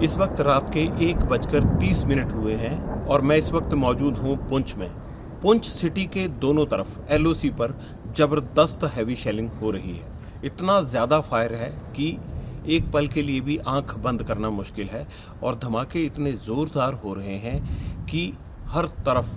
इस वक्त रात के 1:30 हुए हैं और मैं इस वक्त मौजूद हूँ पुंछ में। पुंछ सिटी के दोनों तरफ एलओसी पर ज़बरदस्त हैवी शेलिंग हो रही है। इतना ज़्यादा फायर है कि एक पल के लिए भी आंख बंद करना मुश्किल है और धमाके इतने ज़ोरदार हो रहे हैं कि हर तरफ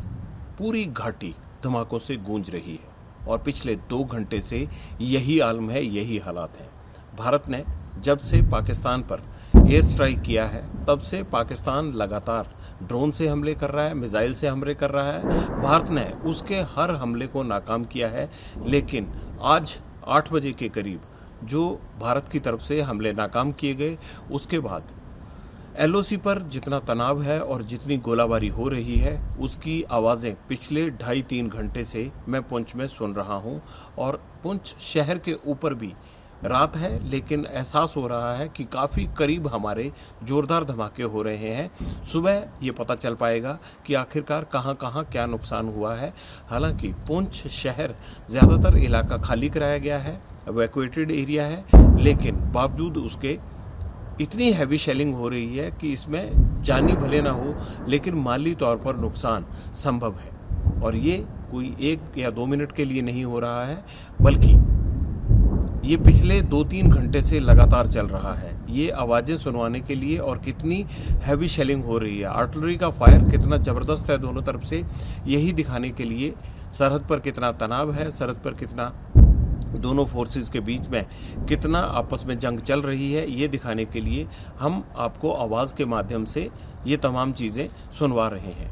पूरी घाटी धमाकों से गूंज रही है। और पिछले 2 घंटे से यही आलम है, यही हालात हैं। भारत ने जब से पाकिस्तान पर एयर स्ट्राइक किया है तब से पाकिस्तान लगातार ड्रोन से हमले कर रहा है, मिसाइल से हमले कर रहा है। भारत ने उसके हर हमले को नाकाम किया है। लेकिन आज 8 बजे के करीब जो भारत की तरफ से हमले नाकाम किए गए, उसके बाद एलओसी पर जितना तनाव है और जितनी गोलाबारी हो रही है उसकी आवाज़ें पिछले 2.5-3 घंटे से मैं पुंछ में सुन रहा हूं। और पुंछ शहर के ऊपर भी रात है, लेकिन एहसास हो रहा है कि काफ़ी करीब हमारे ज़ोरदार धमाके हो रहे हैं। सुबह ये पता चल पाएगा कि आखिरकार कहाँ कहाँ क्या नुकसान हुआ है। हालांकि पुंछ शहर ज़्यादातर इलाका खाली कराया गया है, इवैक्यूएटेड एरिया है, लेकिन बावजूद उसके इतनी हैवी शेलिंग हो रही है कि इसमें जानी भले ना हो लेकिन माली तौर पर नुकसान संभव है। और ये कोई 1 या 2 मिनट के लिए नहीं हो रहा है, बल्कि ये पिछले 2-3 घंटे से लगातार चल रहा है। ये आवाज़ें सुनवाने के लिए और कितनी हैवी शेलिंग हो रही है, आर्टिलरी का फायर कितना ज़बरदस्त है दोनों तरफ से, यही दिखाने के लिए सरहद पर कितना तनाव है, सरहद पर कितना दोनों फोर्सेस के बीच में कितना आपस में जंग चल रही है, ये दिखाने के लिए हम आपको आवाज़ के माध्यम से ये तमाम चीज़ें सुनवा रहे हैं।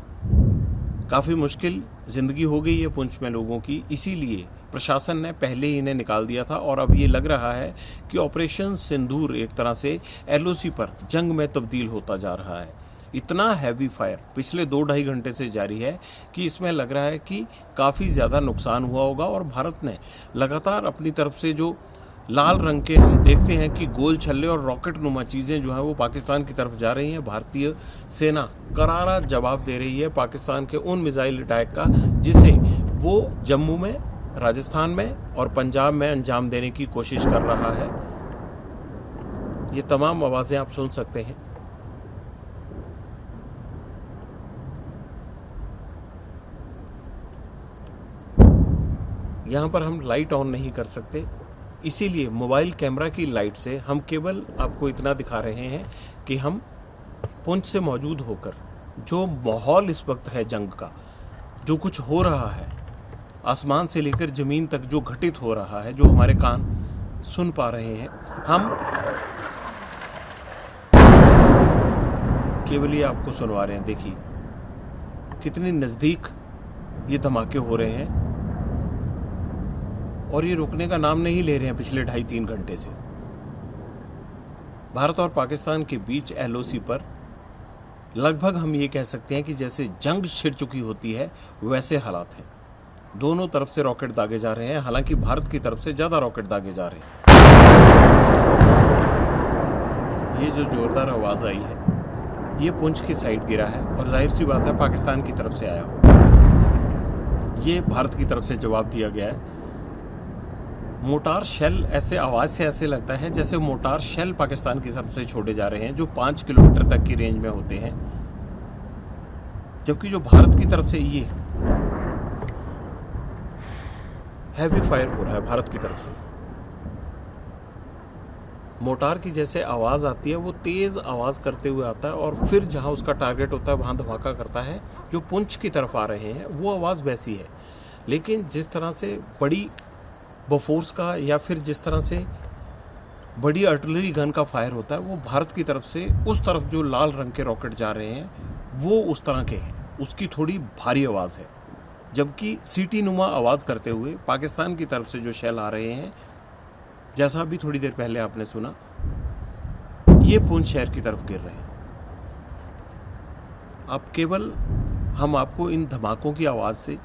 काफ़ी मुश्किल ज़िंदगी हो गई है पुंछ में लोगों की, इसीलिए प्रशासन ने पहले ही इन्हें निकाल दिया था। और अब ये लग रहा है कि ऑपरेशन सिंदूर एक तरह से एलओसी पर जंग में तब्दील होता जा रहा है। इतना हैवी फायर पिछले 2-2.5 घंटे से जारी है कि इसमें लग रहा है कि काफ़ी ज़्यादा नुकसान हुआ होगा। और भारत ने लगातार अपनी तरफ से जो लाल रंग के हम देखते हैं कि गोल छल्ले और रॉकेट नुमा चीज़ें जो हैं वो पाकिस्तान की तरफ जा रही हैं। भारतीय सेना करारा जवाब दे रही है पाकिस्तान के उन मिसाइल अटैक का जिसे वो जम्मू में, राजस्थान में और पंजाब में अंजाम देने की कोशिश कर रहा है। ये तमाम आवाज़ें आप सुन सकते हैं। यहाँ पर हम लाइट ऑन नहीं कर सकते, इसीलिए मोबाइल कैमरा की लाइट से हम केवल आपको इतना दिखा रहे हैं कि हम पुंछ से मौजूद होकर जो माहौल इस वक्त है जंग का, जो कुछ हो रहा है आसमान से लेकर ज़मीन तक जो घटित हो रहा है, जो हमारे कान सुन पा रहे हैं, हम केवल ये आपको सुनवा रहे हैं। देखिए कितनी नज़दीक ये धमाके हो रहे हैं और ये रुकने का नाम नहीं ले रहे हैं पिछले 2.5-3 घंटे से। भारत और पाकिस्तान के बीच एलओसी पर लगभग हम ये कह सकते हैं कि जैसे जंग छिड़ चुकी होती है वैसे हालात हैं। दोनों तरफ से रॉकेट दागे जा रहे हैं, हालांकि भारत की तरफ से ज़्यादा रॉकेट दागे जा रहे हैं। ये जो जोरदार आवाज़ आई है ये पुंछ की साइड गिरा है और जाहिर सी बात है पाकिस्तान की तरफ से आया हो। ये भारत की तरफ से जवाब दिया गया है। मोटार शेल ऐसे आवाज़ से ऐसे लगता है जैसे मोटार शेल पाकिस्तान की तरफ से छोड़े जा रहे हैं जो 5 किलोमीटर तक की रेंज में होते हैं, जबकि जो भारत की तरफ से ये हैवी फायर हो रहा है भारत की तरफ से। मोटार की जैसे आवाज़ आती है वो तेज़ आवाज़ करते हुए आता है और फिर जहां उसका टारगेट होता है वहां धमाका करता है। जो पुंछ की तरफ आ रहे हैं वो आवाज़ वैसी है, लेकिन जिस तरह से बड़ी बोफोर्स का या फिर जिस तरह से बड़ी आर्टिलरी गन का फायर होता है वो भारत की तरफ से उस तरफ जो लाल रंग के रॉकेट जा रहे हैं वो उस तरह के हैं, उसकी थोड़ी भारी आवाज़ है। जबकि सीटी नुमा आवाज़ करते हुए पाकिस्तान की तरफ से जो शेल आ रहे हैं, जैसा अभी थोड़ी देर पहले आपने सुना, ये पुंछ शहर की तरफ गिर रहे हैं। अब केवल हम आपको इन धमाकों की आवाज़ से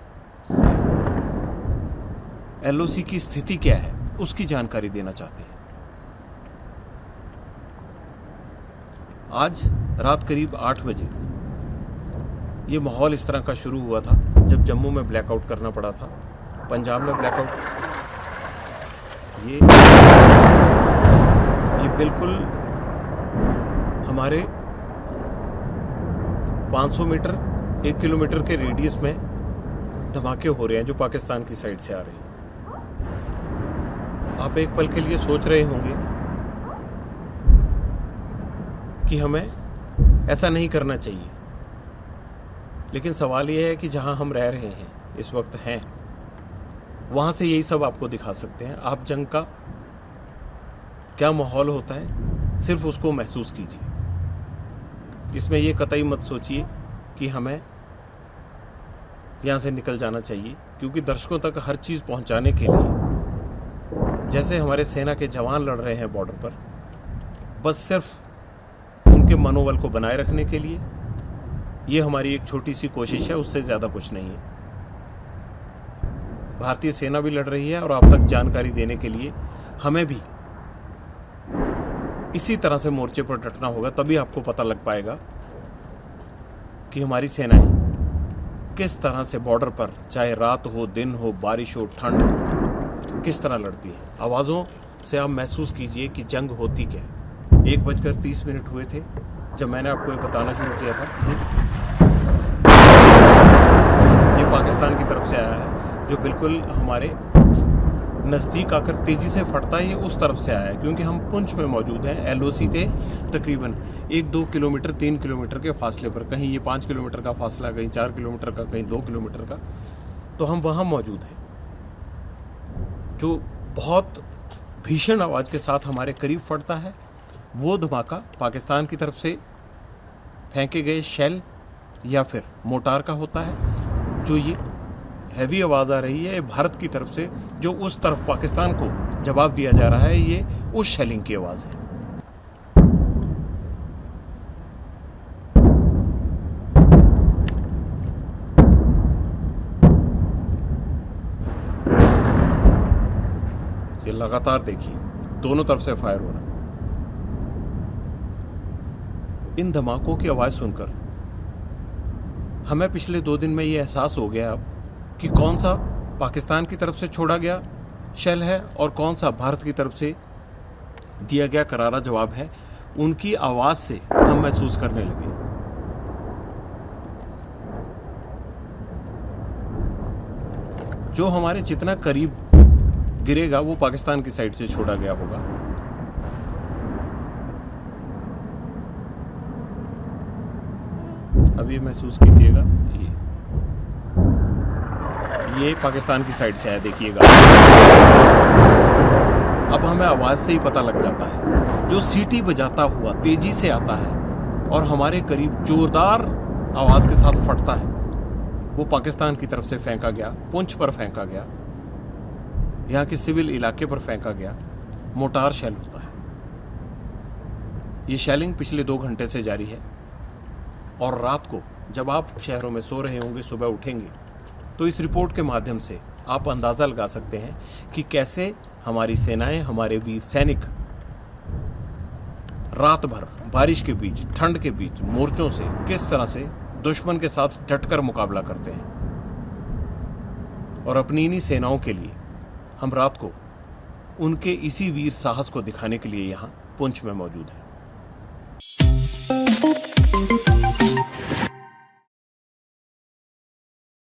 एलओसी की स्थिति क्या है उसकी जानकारी देना चाहते हैं। आज रात करीब 8 बजे ये माहौल इस तरह का शुरू हुआ था जब जम्मू में ब्लैकआउट करना पड़ा था, पंजाब में ब्लैकआउट। ये बिल्कुल हमारे 500 मीटर 1 किलोमीटर के रेडियस में धमाके हो रहे हैं जो पाकिस्तान की साइड से आ रहे हैं। आप एक पल के लिए सोच रहे होंगे कि हमें ऐसा नहीं करना चाहिए, लेकिन सवाल यह है कि जहां हम रह रहे हैं इस वक्त हैं, वहां से यही सब आपको दिखा सकते हैं। आप जंग का क्या माहौल होता है सिर्फ उसको महसूस कीजिए। इसमें यह कतई मत सोचिए कि हमें यहाँ से निकल जाना चाहिए, क्योंकि दर्शकों तक हर चीज़ पहुँचाने के लिए जैसे हमारे सेना के जवान लड़ रहे हैं बॉर्डर पर, बस सिर्फ उनके मनोबल को बनाए रखने के लिए ये हमारी एक छोटी सी कोशिश है, उससे ज़्यादा कुछ नहीं है। भारतीय सेना भी लड़ रही है और आप तक जानकारी देने के लिए हमें भी इसी तरह से मोर्चे पर डटना होगा, तभी आपको पता लग पाएगा कि हमारी सेनाएं किस तरह से बॉर्डर पर, चाहे रात हो, दिन हो, बारिश हो, ठंड, किस तरह लड़ती है। आवाज़ों से आप महसूस कीजिए कि जंग होती क्या है। 1:30 हुए थे जब मैंने आपको ये बताना शुरू किया था। ये पाकिस्तान की तरफ से आया है, जो बिल्कुल हमारे नज़दीक आकर तेज़ी से फटता है। ये उस तरफ से आया है क्योंकि हम पुंछ में मौजूद हैं। एलओसी थे तकरीबन 1-2 किलोमीटर 3 किलोमीटर के फासले पर, कहीं ये 5 किलोमीटर का फासला, कहीं 4 किलोमीटर का, कहीं 2 किलोमीटर का, तो हम वहाँ मौजूद हैं। जो बहुत भीषण आवाज़ के साथ हमारे करीब फटता है वो धमाका पाकिस्तान की तरफ से फेंके गए शेल या फिर मोटार का होता है। जो ये हैवी आवाज़ आ रही है ये भारत की तरफ से, जो उस तरफ पाकिस्तान को जवाब दिया जा रहा है, ये उस शेलिंग की आवाज़ है। ये लगातार देखिए दोनों तरफ से फायर हो रहा है। इन धमाकों की आवाज़ सुनकर हमें पिछले 2 दिन में ये एहसास हो गया अब कि कौन सा पाकिस्तान की तरफ से छोड़ा गया शेल है और कौन सा भारत की तरफ से दिया गया करारा जवाब है। उनकी आवाज़ से हम महसूस करने लगे। जो हमारे जितना करीब गिरेगा वो पाकिस्तान की साइड से छोड़ा गया होगा। अभी महसूस कीजिएगा, ये पाकिस्तान की साइड से है, देखिएगा। अब हमें आवाज़ से ही पता लग जाता है। जो सीटी बजाता हुआ तेजी से आता है और हमारे करीब जोरदार आवाज़ के साथ फटता है, वो पाकिस्तान की तरफ से फेंका गया, पुंछ पर फेंका गया, यहाँ के सिविल इलाके पर फेंका गया मोटार शेल होता है। ये शेलिंग पिछले 2 घंटे से जारी है और रात को जब आप शहरों में सो रहे होंगे, सुबह उठेंगे, तो इस रिपोर्ट के माध्यम से आप अंदाज़ा लगा सकते हैं कि कैसे हमारी सेनाएं, हमारे वीर सैनिक रात भर बारिश के बीच, ठंड के बीच, मोर्चों से किस तरह से दुश्मन के साथ डटकर मुकाबला करते हैं। और अपनी इन्हीं सेनाओं के लिए हम रात को उनके इसी वीर साहस को दिखाने के लिए यहाँ पुंछ में मौजूद हैं।